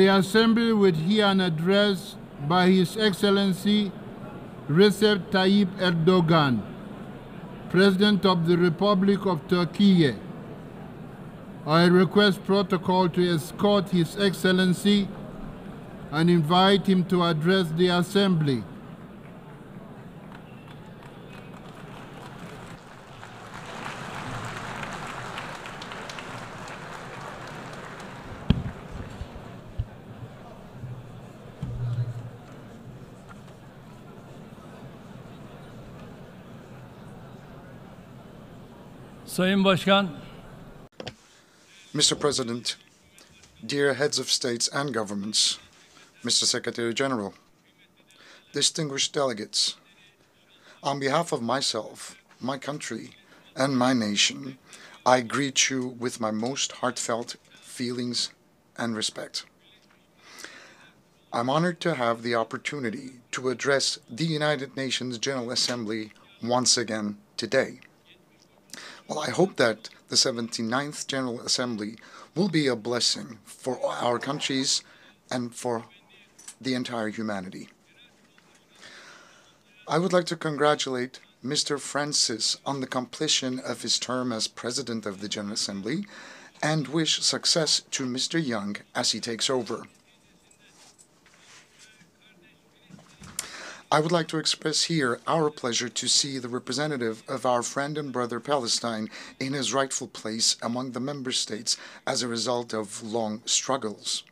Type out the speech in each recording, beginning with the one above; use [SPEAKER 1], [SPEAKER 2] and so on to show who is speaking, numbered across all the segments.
[SPEAKER 1] The Assembly would hear an address by His Excellency Recep Tayyip Erdogan, President of the Republic of Turkey. I request protocol to escort His Excellency and invite him to address the Assembly.
[SPEAKER 2] Sayın Başkan,
[SPEAKER 3] Mr. President, dear heads of states and governments, Mr. Secretary General, distinguished delegates, on behalf of myself, my country, and my nation, I greet you with my most heartfelt feelings and respect. I'm honored to have the opportunity to address the United Nations General Assembly once again today. Well, I hope that the 79th General Assembly will be a blessing for our countries and for the entire humanity. I would like to congratulate Mr. Francis on the completion of his term as President of the General Assembly and wish success to Mr. Young as he takes over. I would like to express here our pleasure to see the representative of our friend and brother Palestine in his rightful place among the member states as a result of long struggles.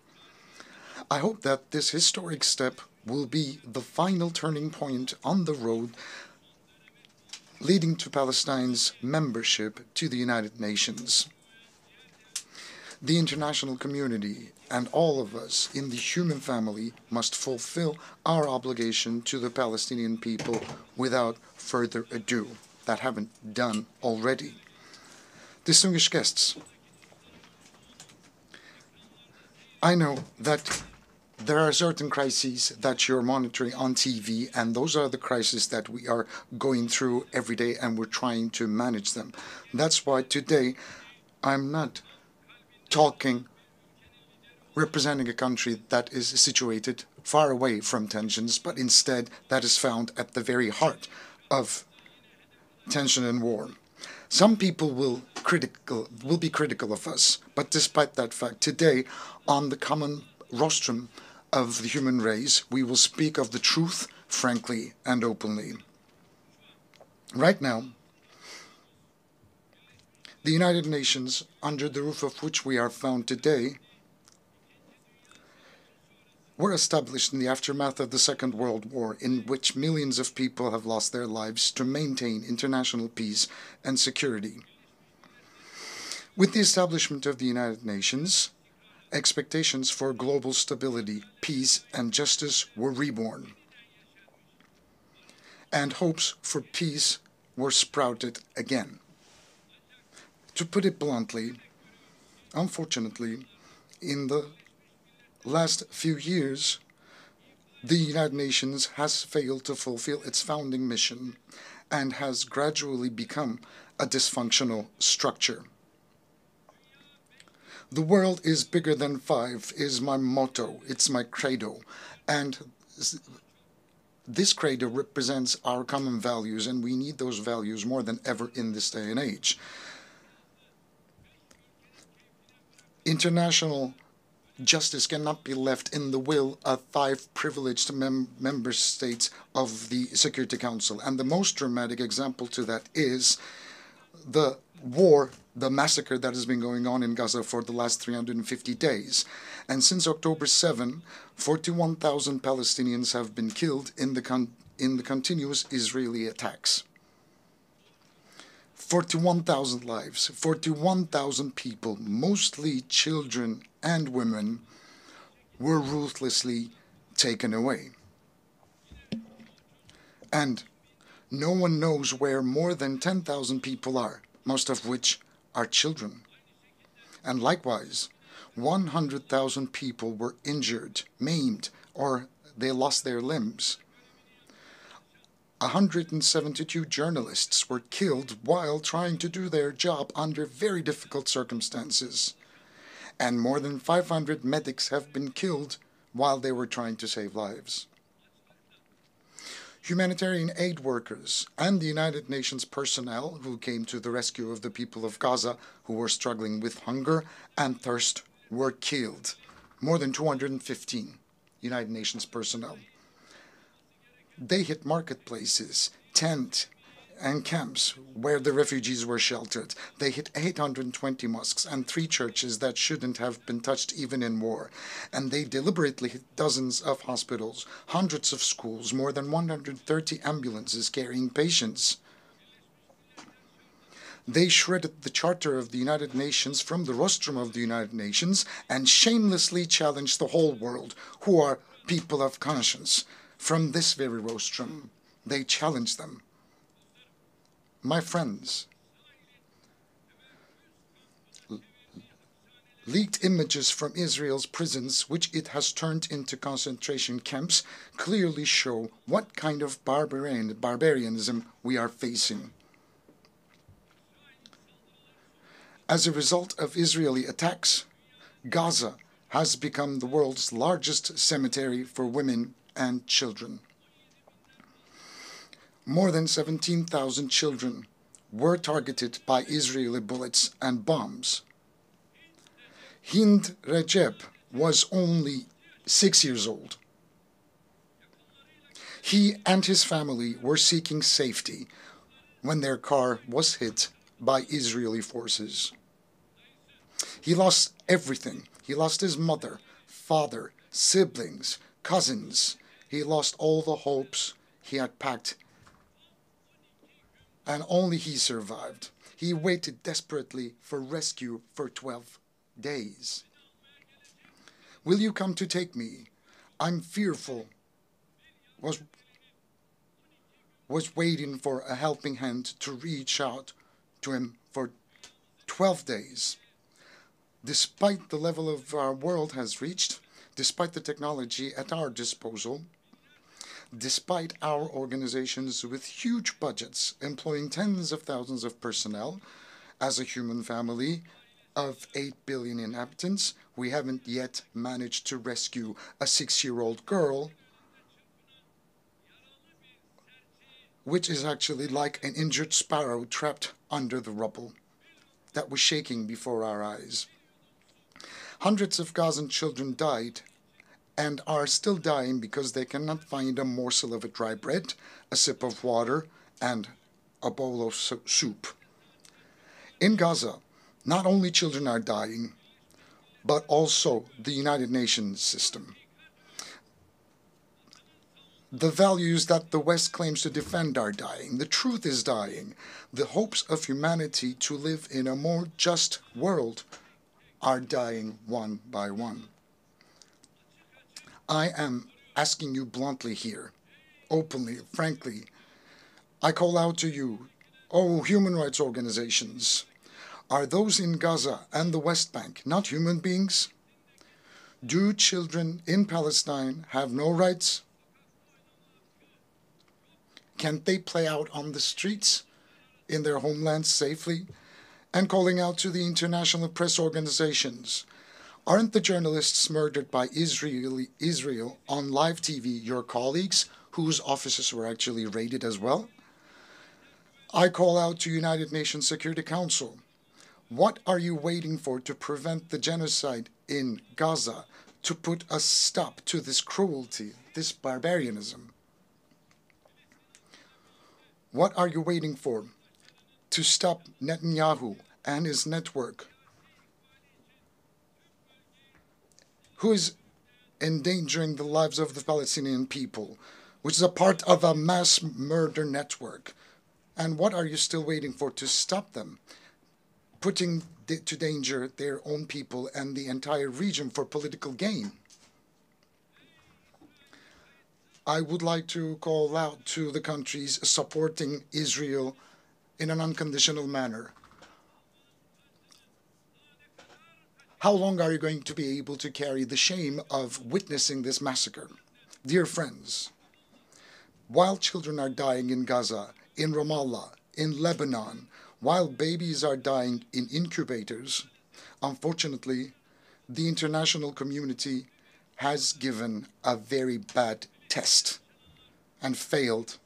[SPEAKER 3] I hope that this historic step will be the final turning point on the road leading to Palestine's membership to the United Nations. The international community and all of us in the human family must fulfill our obligation to the Palestinian people without further ado, that haven't done already. Distinguished guests, I know that there are certain crises that you're monitoring on TV, and those are the crises that we are going through every day, and we're trying to manage them. That's why today I'm not talking representing a country that is situated far away from tensions, but instead that is found at the very heart of tension and war. Some people will be critical of us, but despite that fact, today on the common rostrum of the human race, we will speak of the truth frankly and openly. Right now, the United Nations, under the roof of which we are found today, were established in the aftermath of the Second World War, in which millions of people have lost their lives to maintain international peace and security. With the establishment of the United Nations, expectations for global stability, peace, and justice were reborn, and hopes for peace were sprouted again. To put it bluntly, unfortunately, in the last few years, the United Nations has failed to fulfill its founding mission and has gradually become a dysfunctional structure. The world is bigger than five is my motto, it's my credo, and this credo represents our common values, and we need those values more than ever in this day and age. International justice cannot be left in the will of five privileged member states of the Security Council. And the most dramatic example to that is the war, the massacre that has been going on in Gaza for the last 350 days. And since October 7, 41,000 Palestinians have been killed in the continuous Israeli attacks. 41,000 lives, 41,000 people, mostly children and women, were ruthlessly taken away. And no one knows where more than 10,000 people are, most of which are children. And likewise, 100,000 people were injured, maimed, or they lost their limbs. 172 journalists were killed while trying to do their job under very difficult circumstances. and more than 500 medics have been killed while they were trying to save lives. Humanitarian aid workers and the United Nations personnel who came to the rescue of the people of Gaza who were struggling with hunger and thirst were killed. More than 215 United Nations personnel. They hit marketplaces, tents, and camps where the refugees were sheltered. They hit 820 mosques and 3 churches that shouldn't have been touched even in war. And they deliberately hit dozens of hospitals, hundreds of schools, more than 130 ambulances carrying patients. They shredded the Charter of the United Nations from the rostrum of the United Nations and shamelessly challenged the whole world, who are people of conscience. From this very rostrum, they challenged them. My friends, leaked images from Israel's prisons, which it has turned into concentration camps, clearly show what kind of barbarianism we are facing. As a result of Israeli attacks, Gaza has become the world's largest cemetery for women and children. More than 17,000 children were targeted by Israeli bullets and bombs. Hind Recep was only 6 years old. He and his family were seeking safety when their car was hit by Israeli forces. He lost everything. He lost his mother, father, siblings, cousins. He lost all the hopes he had packed, and only he survived. He waited desperately for rescue for 12 days. Will you come to take me? I'm fearful. Was waiting for a helping hand to reach out to him for 12 days. Despite the level of our world has reached, despite the technology at our disposal, despite our organizations with huge budgets employing tens of thousands of personnel, as a human family of 8 billion inhabitants, we haven't yet managed to rescue a 6-year-old girl, which is actually like an injured sparrow trapped under the rubble that was shaking before our eyes. Hundreds of Gazan children died and are still dying because they cannot find a morsel of a dry bread, a sip of water, and a bowl of soup. In Gaza, not only children are dying, but also the United Nations system. The values that the West claims to defend are dying. The truth is dying. The hopes of humanity to live in a more just world are dying one by one. I am asking you bluntly here, openly, frankly. I call out to you, oh, human rights organizations. Are those in Gaza and the West Bank not human beings? Do children in Palestine have no rights? Can't they play out on the streets in their homelands safely? And calling out to the international press organizations, aren't the journalists murdered by Israel on live TV your colleagues, whose offices were actually raided as well? I call out to United Nations Security Council. What are you waiting for to prevent the genocide in Gaza, to put a stop to this cruelty, this barbarianism? What are you waiting for to stop Netanyahu and his network, who is endangering the lives of the Palestinian people, which is a part of a mass murder network? And what are you still waiting for to stop them, putting to danger their own people and the entire region for political gain? I would like to call out to the countries supporting Israel in an unconditional manner. How long are you going to be able to carry the shame of witnessing this massacre? Dear friends, while children are dying in Gaza, in Ramallah, in Lebanon, while babies are dying in incubators, unfortunately, the international community has given a very bad test and failed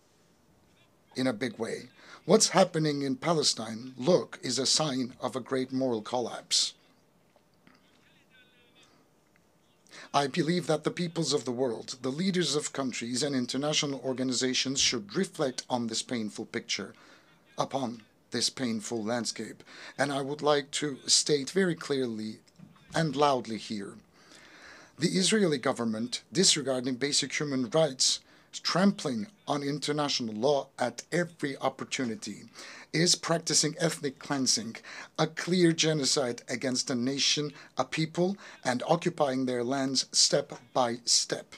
[SPEAKER 3] in a big way. What's happening in Palestine, look, is a sign of a great moral collapse. I believe that the peoples of the world, the leaders of countries and international organizations should reflect on this painful picture, upon this painful landscape. And I would like to state very clearly and loudly here, the Israeli government, disregarding basic human rights, trampling on international law at every opportunity, is practicing ethnic cleansing, a clear genocide against a nation, a people, and occupying their lands step by step.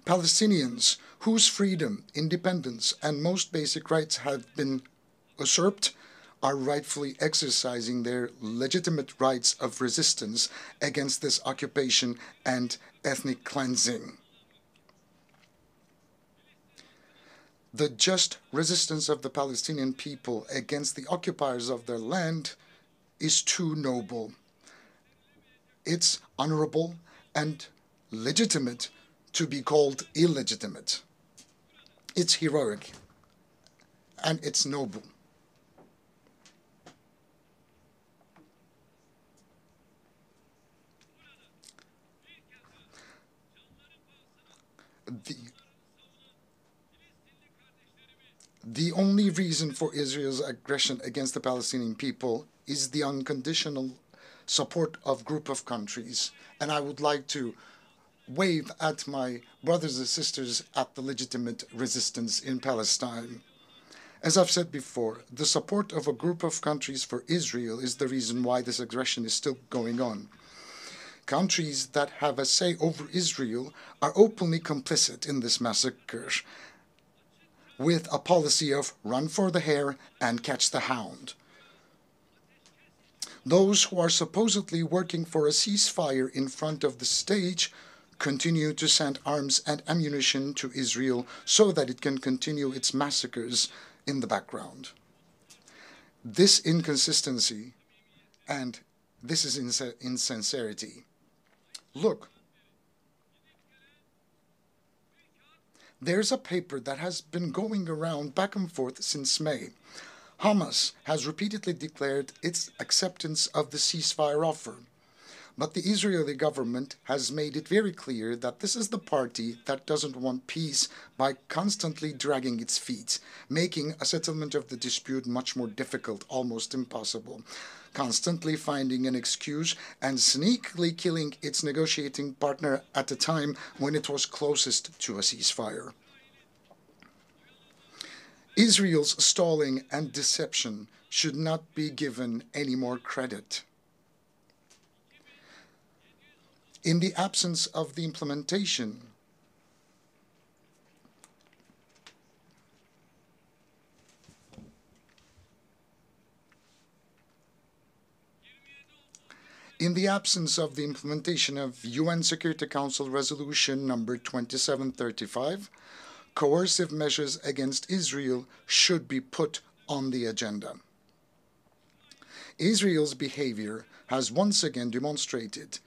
[SPEAKER 3] Palestinians, whose freedom, independence, and most basic rights have been usurped, are rightfully exercising their legitimate rights of resistance against this occupation and ethnic cleansing. The just resistance of the Palestinian people against the occupiers of their land is too noble. It's honorable and legitimate to be called illegitimate. It's heroic and it's noble. The only reason for Israel's aggression against the Palestinian people is the unconditional support of a group of countries. And I would like to wave at my brothers and sisters at the legitimate resistance in Palestine. As I've said before, the support of a group of countries for Israel is the reason why this aggression is still going on. Countries that have a say over Israel are openly complicit in this massacre, with a policy of run for the hare and catch the hound. Those who are supposedly working for a ceasefire in front of the stage continue to send arms and ammunition to Israel so that it can continue its massacres in the background. This inconsistency and this is insincerity. Look, there's a paper that has been going around back and forth since May. Hamas has repeatedly declared its acceptance of the ceasefire offer. But the Israeli government has made it very clear that this is the party that doesn't want peace by constantly dragging its feet, making a settlement of the dispute much more difficult, almost impossible, constantly finding an excuse and sneakily killing its negotiating partner at a time when it was closest to a ceasefire. Israel's stalling and deception should not be given any more credit. In the absence of the implementation of UN Security Council Resolution number 2735, coercive measures against Israel should be put on the agenda. Israel's behavior has once again demonstrated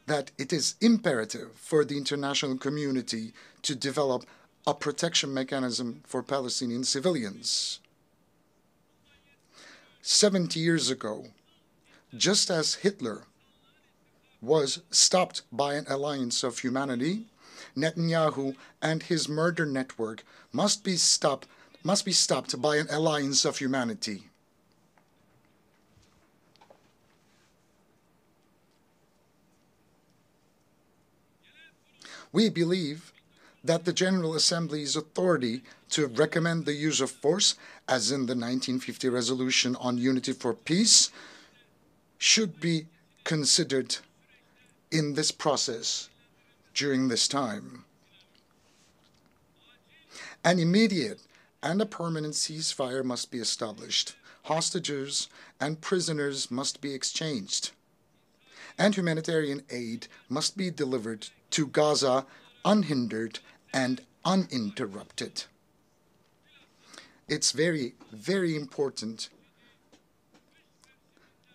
[SPEAKER 3] that it is imperative for the international community to develop a protection mechanism for Palestinian civilians. 70 years ago, just as Hitler was stopped by an alliance of humanity, Netanyahu and his murder network must be stopped by an alliance of humanity. We believe that the General Assembly's authority to recommend the use of force, as in the 1950 Resolution on Unity for Peace, should be considered in this process during this time. An immediate and a permanent ceasefire must be established. Hostages and prisoners must be exchanged. And humanitarian aid must be delivered to Gaza unhindered and uninterrupted. It's very, very important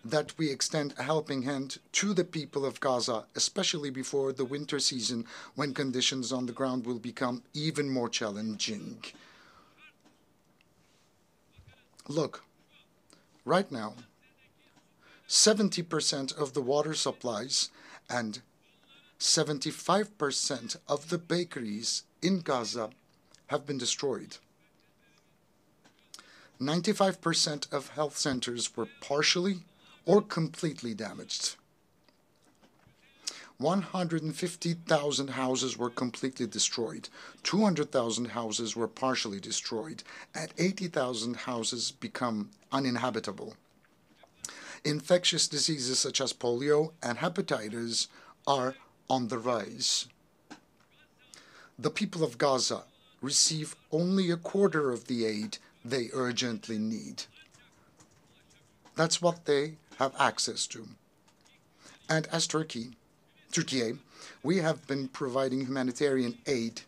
[SPEAKER 3] that we extend a helping hand to the people of Gaza, especially before the winter season, when conditions on the ground will become even more challenging. Look, right now, 70% of the water supplies and 75% of the bakeries in Gaza have been destroyed. 95% of health centers were partially or completely damaged. 150,000 houses were completely destroyed. 200,000 houses were partially destroyed, and 80,000 houses become uninhabitable. Infectious diseases such as polio and hepatitis are on the rise. The people of Gaza receive only a quarter of the aid they urgently need. That's what they have access to. And as Turkey, we have been providing humanitarian aid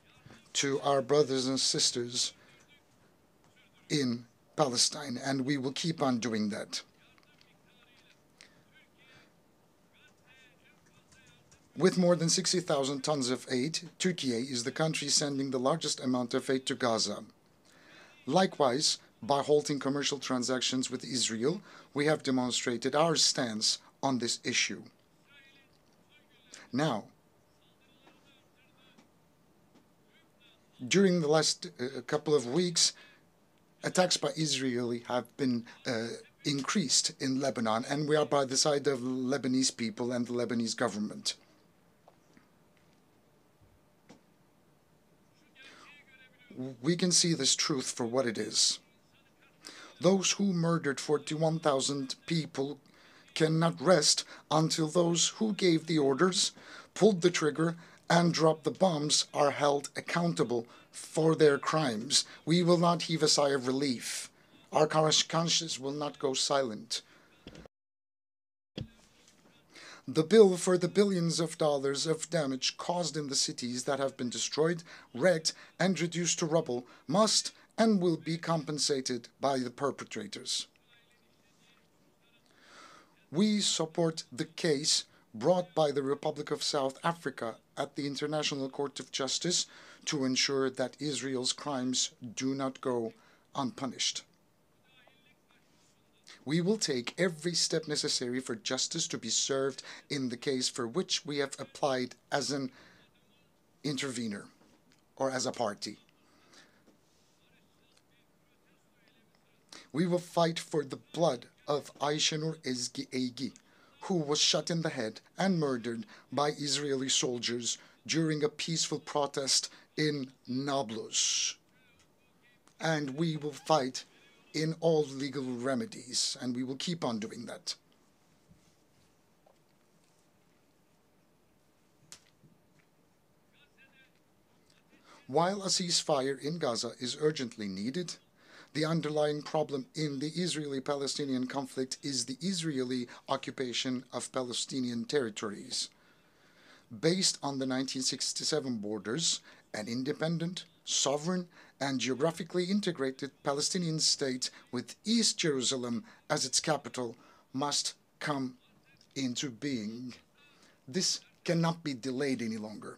[SPEAKER 3] to our brothers and sisters in Palestine, and we will keep on doing that. With more than 60,000 tons of aid, Turkey is the country sending the largest amount of aid to Gaza. Likewise, by halting commercial transactions with Israel, we have demonstrated our stance on this issue. Now, during the last couple of weeks, attacks by Israeli have been increased in Lebanon, and we are by the side of Lebanese people and the Lebanese government. We can see this truth for what it is. Those who murdered 41,000 people cannot rest until those who gave the orders, pulled the trigger, and dropped the bombs are held accountable for their crimes. We will not heave a sigh of relief. Our conscience will not go silent. The bill for the billions of dollars of damage caused in the cities that have been destroyed, wrecked, and reduced to rubble must and will be compensated by the perpetrators. We support the case brought by the Republic of South Africa at the International Court of Justice to ensure that Israel's crimes do not go unpunished. We will take every step necessary for justice to be served in the case for which we have applied as an intervener or as a party. We will fight for the blood of Ayşenur Ezgi Eygi, who was shot in the head and murdered by Israeli soldiers during a peaceful protest in Nablus. And we will fight in all legal remedies, and we will keep on doing that. While a ceasefire in Gaza is urgently needed, the underlying problem in the Israeli-Palestinian conflict is the Israeli occupation of Palestinian territories. Based on the 1967 borders, an independent, sovereign, and geographically integrated Palestinian state with East Jerusalem as its capital must come into being. This cannot be delayed any longer.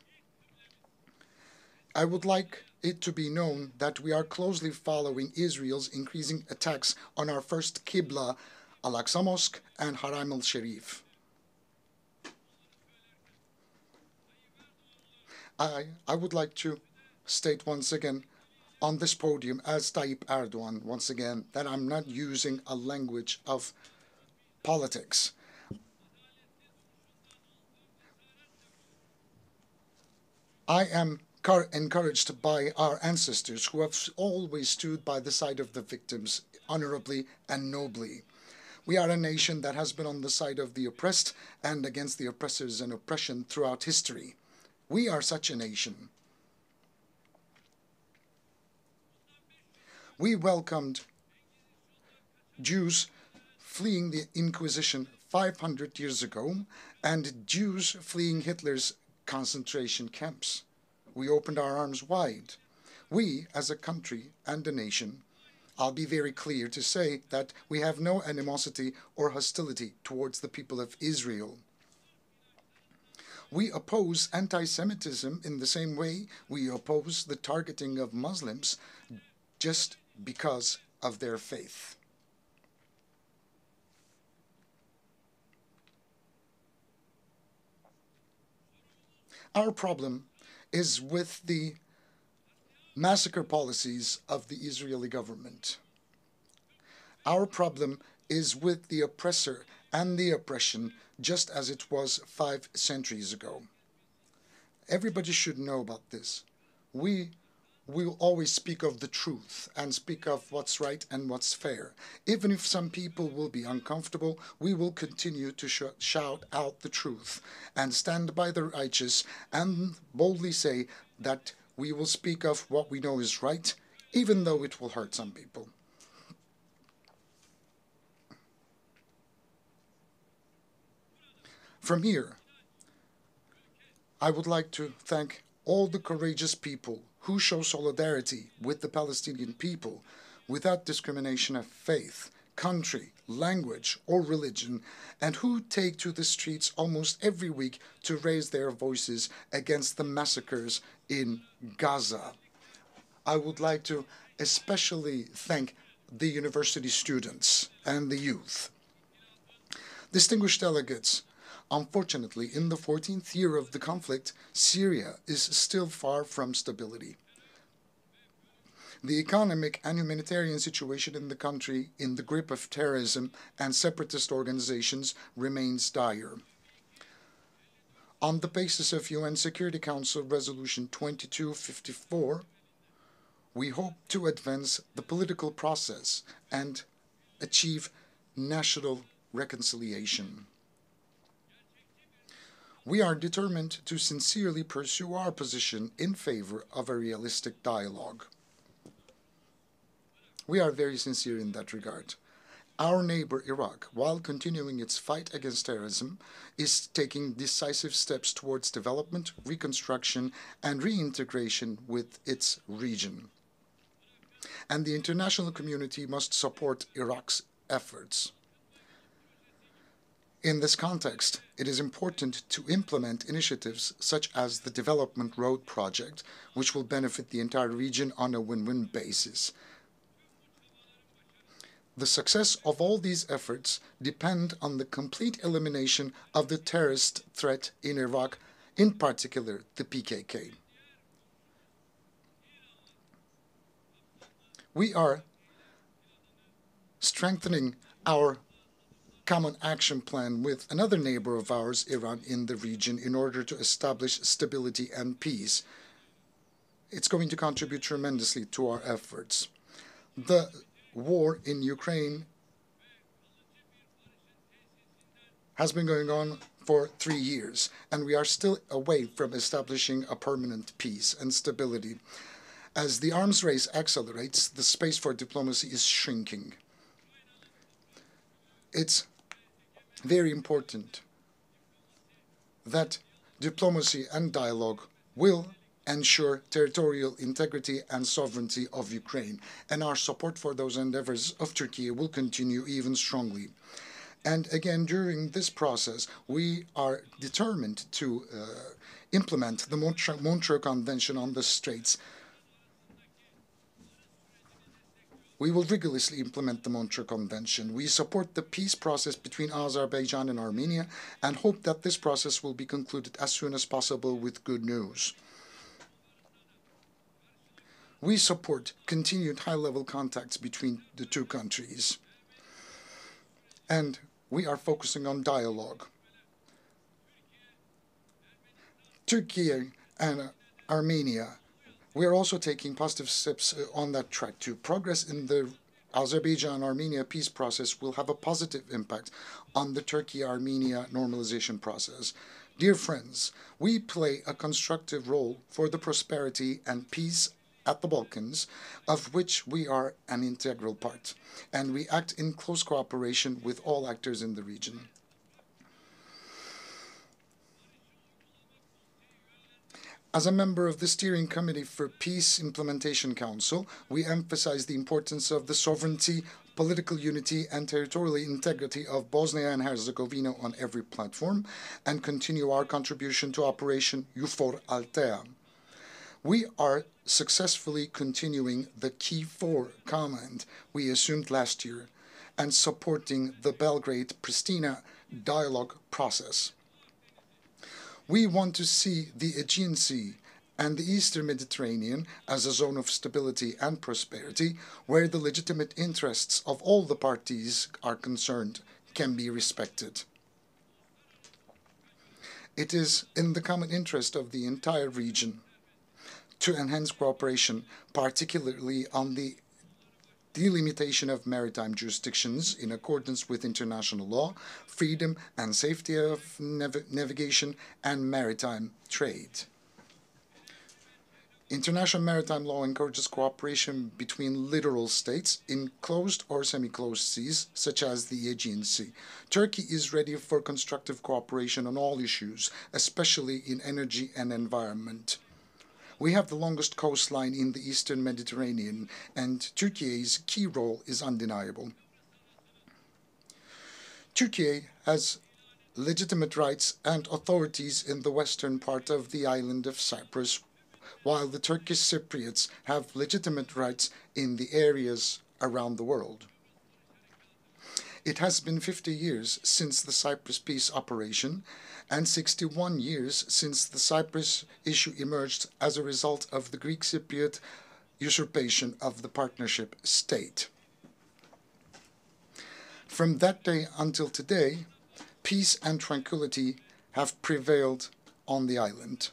[SPEAKER 3] I would like it to be known that we are closely following Israel's increasing attacks on our first Qibla, Al-Aqsa Mosque and Haram al-Sharif. I would like to state once again on this podium as Tayyip Erdogan once again that I'm not using a language of politics. I am encouraged by our ancestors who have always stood by the side of the victims honorably and nobly. We are a nation that has been on the side of the oppressed and against the oppressors and oppression throughout history. We are such a nation. We welcomed Jews fleeing the Inquisition 500 years ago and Jews fleeing Hitler's concentration camps. We opened our arms wide. We, as a country and a nation, I'll be very clear to say that we have no animosity or hostility towards the people of Israel. We oppose anti-Semitism in the same way we oppose the targeting of Muslims just because of their faith. Our problem is with the massacre policies of the Israeli government. Our problem is with the oppressor and the oppression, just as it was 5 centuries ago. Everybody should know about this. We will always speak of the truth and speak of what's right and what's fair. Even if some people will be uncomfortable, we will continue to shout out the truth and stand by the righteous and boldly say that we will speak of what we know is right, even though it will hurt some people. From here, I would like to thank all the courageous people who show solidarity with the Palestinian people without discrimination of faith, country, language, or religion, and who take to the streets almost every week to raise their voices against the massacres in Gaza. I would like to especially thank the university students and the youth. Distinguished delegates, unfortunately, in the 14th year of the conflict, Syria is still far from stability. The economic and humanitarian situation in the country, in the grip of terrorism and separatist organizations, remains dire. On the basis of UN Security Council Resolution 2254, we hope to advance the political process and achieve national reconciliation. We are determined to sincerely pursue our position in favor of a realistic dialogue. We are very sincere in that regard. Our neighbor Iraq, while continuing its fight against terrorism, is taking decisive steps towards development, reconstruction, and reintegration with its region. And the international community must support Iraq's efforts. In this context, it is important to implement initiatives such as the Development Road Project, which will benefit the entire region on a win-win basis. The success of all these efforts depend on the complete elimination of the terrorist threat in Iraq, in particular the PKK. We are strengthening our common action plan with another neighbor of ours, Iran, in the region in order to establish stability and peace. It's going to contribute tremendously to our efforts. The war in Ukraine has been going on for 3 years, and we are still away from establishing a permanent peace and stability. As the arms race accelerates, the space for diplomacy is shrinking. It's very important that diplomacy and dialogue will ensure territorial integrity and sovereignty of Ukraine, and our support for those endeavors of Turkey will continue even strongly. And again, during this process, we are determined to implement the Montreux Convention on the Straits. We will rigorously implement the Montreux Convention. We support the peace process between Azerbaijan and Armenia and hope that this process will be concluded as soon as possible with good news. We support continued high-level contacts between the two countries. And we are focusing on dialogue. Turkey and Armenia, we are also taking positive steps on that track too. Progress in the Azerbaijan-Armenia peace process will have a positive impact on the Turkey-Armenia normalization process. Dear friends, we play a constructive role for the prosperity and peace at the Balkans, of which we are an integral part, and we act in close cooperation with all actors in the region. As a member of the Steering Committee for Peace Implementation Council, we emphasize the importance of the sovereignty, political unity and territorial integrity of Bosnia and Herzegovina on every platform, and continue our contribution to Operation EUFOR Altea. We are successfully continuing the Key 4 command we assumed last year and supporting the Belgrade-Pristina dialogue process. We want to see the Aegean Sea and the Eastern Mediterranean as a zone of stability and prosperity where the legitimate interests of all the parties are concerned can be respected. It is in the common interest of the entire region to enhance cooperation, particularly on the delimitation of maritime jurisdictions in accordance with international law, freedom and safety of navigation, and maritime trade. International maritime law encourages cooperation between littoral states in closed or semi-closed seas, such as the Aegean Sea. Turkey is ready for constructive cooperation on all issues, especially in energy and environment. We have the longest coastline in the Eastern Mediterranean, and Turkey's key role is undeniable. Turkey has legitimate rights and authorities in the western part of the island of Cyprus, while the Turkish Cypriots have legitimate rights in the areas around the world. It has been 50 years since the Cyprus peace operation and 61 years since the Cyprus issue emerged as a result of the Greek Cypriot usurpation of the partnership state. From that day until today, peace and tranquility have prevailed on the island.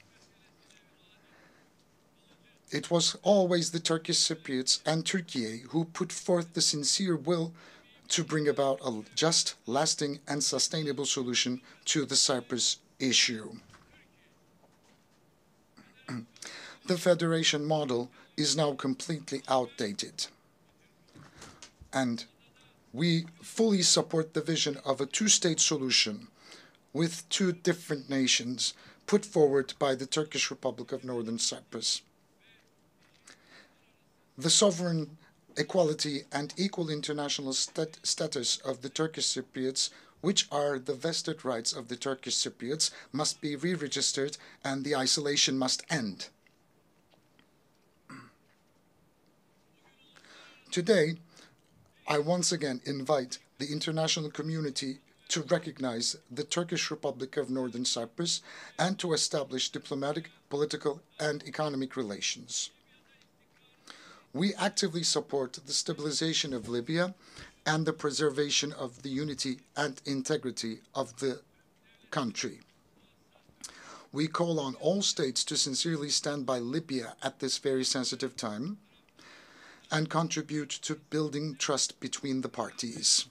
[SPEAKER 3] It was always the Turkish Cypriots and Turkey who put forth the sincere will to bring about a just, lasting, and sustainable solution to the Cyprus issue. The federation model is now completely outdated, and we fully support the vision of a two-state solution with two different nations put forward by the Turkish Republic of Northern Cyprus. The sovereign equality and equal international status of the Turkish Cypriots, which are the vested rights of the Turkish Cypriots, must be re-registered and the isolation must end. Today, I once again invite the international community to recognize the Turkish Republic of Northern Cyprus and to establish diplomatic, political, and economic relations. We actively support the stabilization of Libya and the preservation of the unity and integrity of the country. We call on all states to sincerely stand by Libya at this very sensitive time and contribute to building trust between the parties.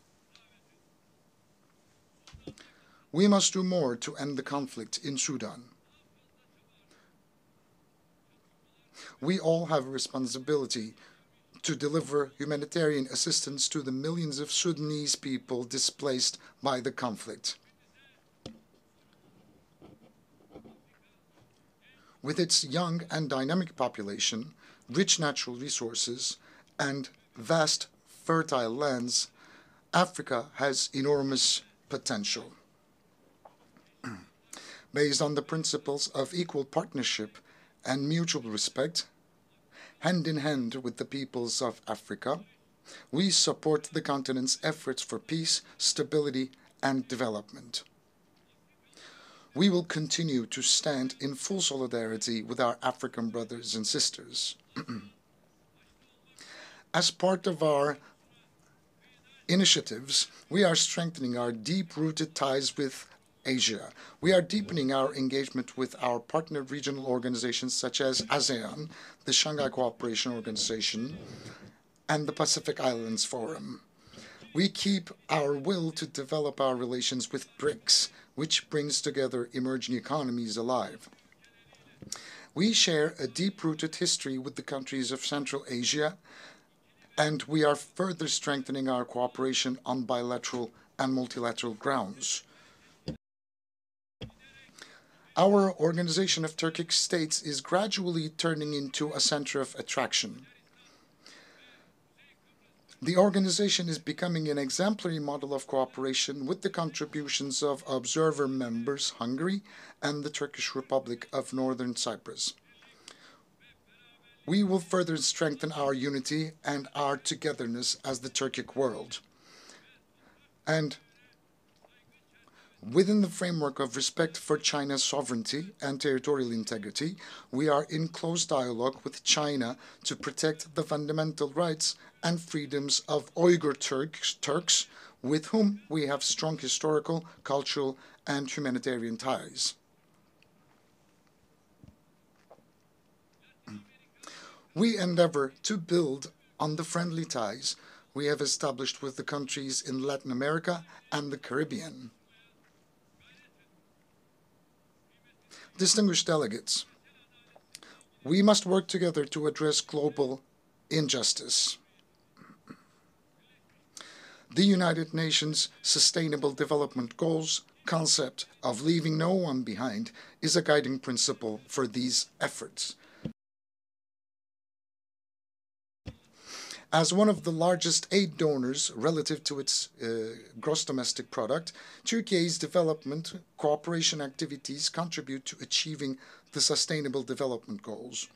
[SPEAKER 3] We must do more to end the conflict in Sudan. We all have a responsibility to deliver humanitarian assistance to the millions of Sudanese people displaced by the conflict. With its young and dynamic population, rich natural resources, and vast fertile lands, Africa has enormous potential. Based on the principles of equal partnership and mutual respect, hand in hand with the peoples of Africa, we support the continent's efforts for peace, stability, and development. We will continue to stand in full solidarity with our African brothers and sisters. As part of our initiatives, we are strengthening our deep-rooted ties with Asia. We are deepening our engagement with our partner regional organizations such as ASEAN, the Shanghai Cooperation Organization, and the Pacific Islands Forum. We keep our will to develop our relations with BRICS, which brings together emerging economies alive. We share a deep-rooted history with the countries of Central Asia, and we are further strengthening our cooperation on bilateral and multilateral grounds. Our Organization of Turkic States is gradually turning into a center of attraction. The organization is becoming an exemplary model of cooperation with the contributions of observer members Hungary and the Turkish Republic of Northern Cyprus. We will further strengthen our unity and our togetherness as the Turkic world. And within the framework of respect for China's sovereignty and territorial integrity, we are in close dialogue with China to protect the fundamental rights and freedoms of Uyghur Turks, with whom we have strong historical, cultural, and humanitarian ties. We endeavor to build on the friendly ties we have established with the countries in Latin America and the Caribbean. Distinguished delegates, we must work together to address global injustice. The United Nations Sustainable Development Goals concept of leaving no one behind is a guiding principle for these efforts. As one of the largest aid donors relative to its gross domestic product, Turkey's development cooperation activities contribute to achieving the Sustainable Development Goals.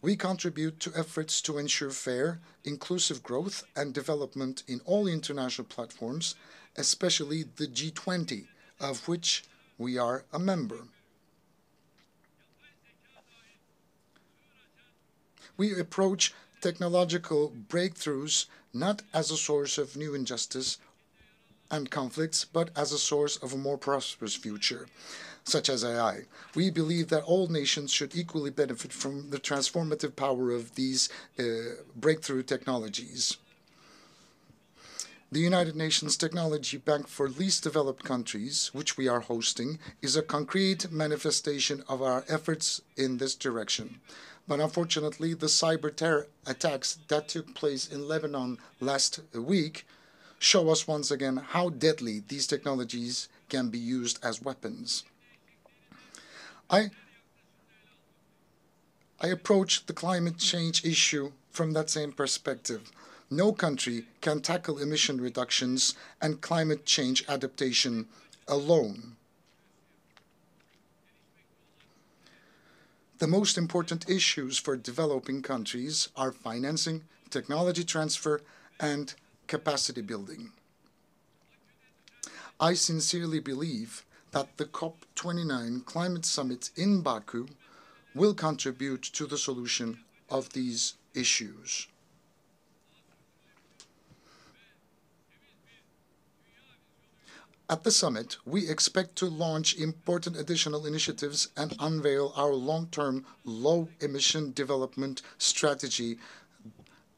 [SPEAKER 3] We contribute to efforts to ensure fair, inclusive growth and development in all international platforms, especially the G20, of which we are a member. We approach technological breakthroughs not as a source of new injustice and conflicts, but as a source of a more prosperous future, such as AI. We believe that all nations should equally benefit from the transformative power of these breakthrough technologies. The United Nations Technology Bank for Least Developed Countries, which we are hosting, is a concrete manifestation of our efforts in this direction. But unfortunately, the cyber terror attacks that took place in Lebanon last week show us once again how deadly these technologies can be used as weapons. I approach the climate change issue from that same perspective. No country can tackle emission reductions and climate change adaptation alone. The most important issues for developing countries are financing, technology transfer, and capacity building. I sincerely believe that the COP29 climate summit in Baku will contribute to the solution of these issues. At the summit, we expect to launch important additional initiatives and unveil our long-term low-emission development strategy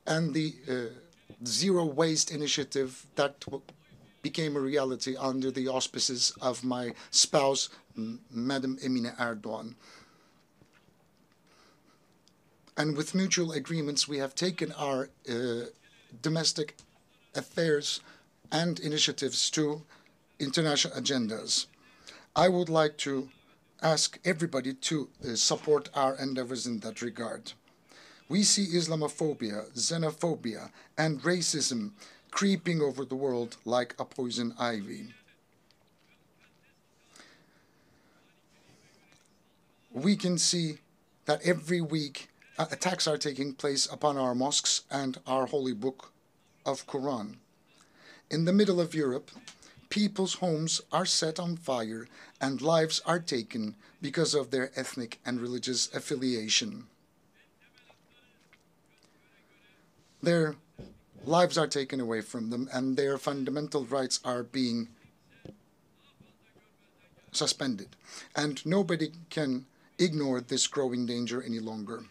[SPEAKER 3] and the zero waste initiative that became a reality under the auspices of my spouse, Madam Emine Erdogan. And with mutual agreements, we have taken our domestic affairs and initiatives to international agendas. I would like to ask everybody to support our endeavors in that regard. We see Islamophobia, xenophobia, and racism creeping over the world like a poison ivy. We can see that every week attacks are taking place upon our mosques and our holy book of Quran. In the middle of Europe, people's homes are set on fire and lives are taken because of their ethnic and religious affiliation. Their lives are taken away from them and their fundamental rights are being suspended. And nobody can ignore this growing danger any longer.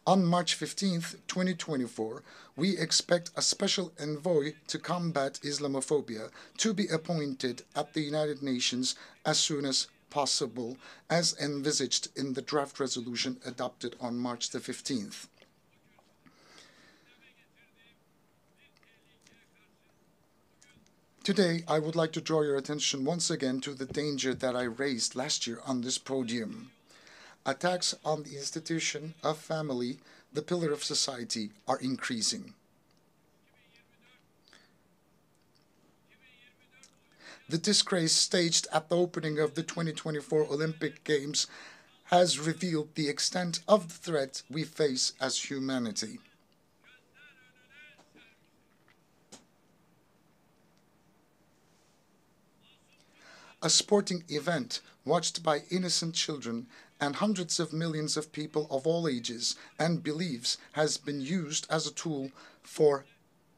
[SPEAKER 3] On March 15th, 2024, we expect a special envoy to combat Islamophobia to be appointed at the United Nations as soon as possible, as envisaged in the draft resolution adopted on March the 15th. Today, I would like to draw your attention once again to the danger that I raised last year on this podium. Attacks on the institution of family, the pillar of society, are increasing. The disgrace staged at the opening of the 2024 Olympic Games has revealed the extent of the threat we face as humanity. A sporting event watched by innocent children and hundreds of millions of people of all ages and beliefs has been used as a tool for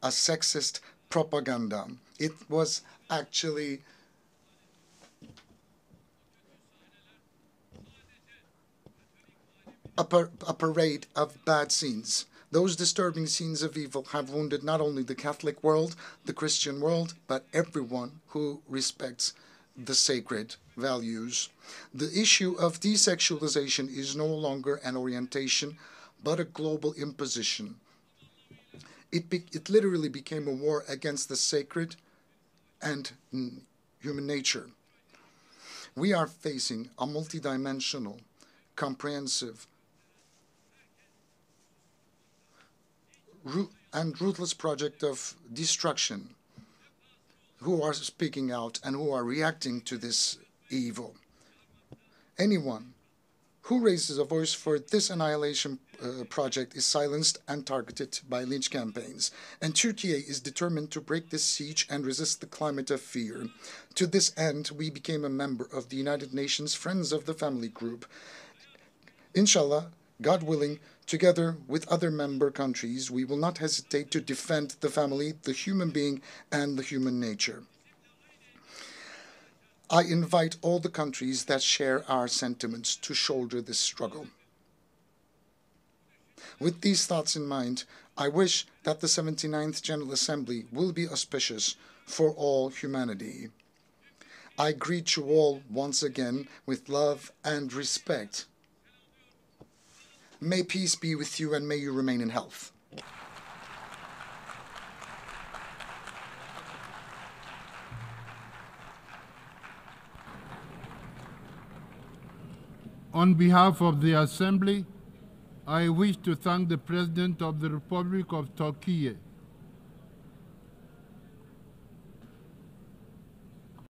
[SPEAKER 3] a sexist propaganda. It was actually a parade of bad scenes. Those disturbing scenes of evil have wounded not only the Catholic world, the Christian world, but everyone who respects the sacred values. The issue of desexualization is no longer an orientation, but a global imposition. It literally became a war against the sacred and human nature. We are facing a multidimensional, comprehensive, and ruthless project of destruction, who are speaking out and who are reacting to this evil. Anyone who raises a voice for this annihilation project is silenced and targeted by lynch campaigns. And Turkey is determined to break this siege and resist the climate of fear. To this end, we became a member of the United Nations Friends of the Family Group. Inshallah, God willing, together with other member countries, we will not hesitate to defend the family, the human being, and the human nature. I invite all the countries that share our sentiments to shoulder this struggle. With these thoughts in mind, I wish that the 79th General Assembly will be auspicious for all humanity. I greet you all once again with love and respect. May peace be with you and may you remain in health.
[SPEAKER 1] On behalf of the Assembly, I wish to thank the President of the Republic of Turkey,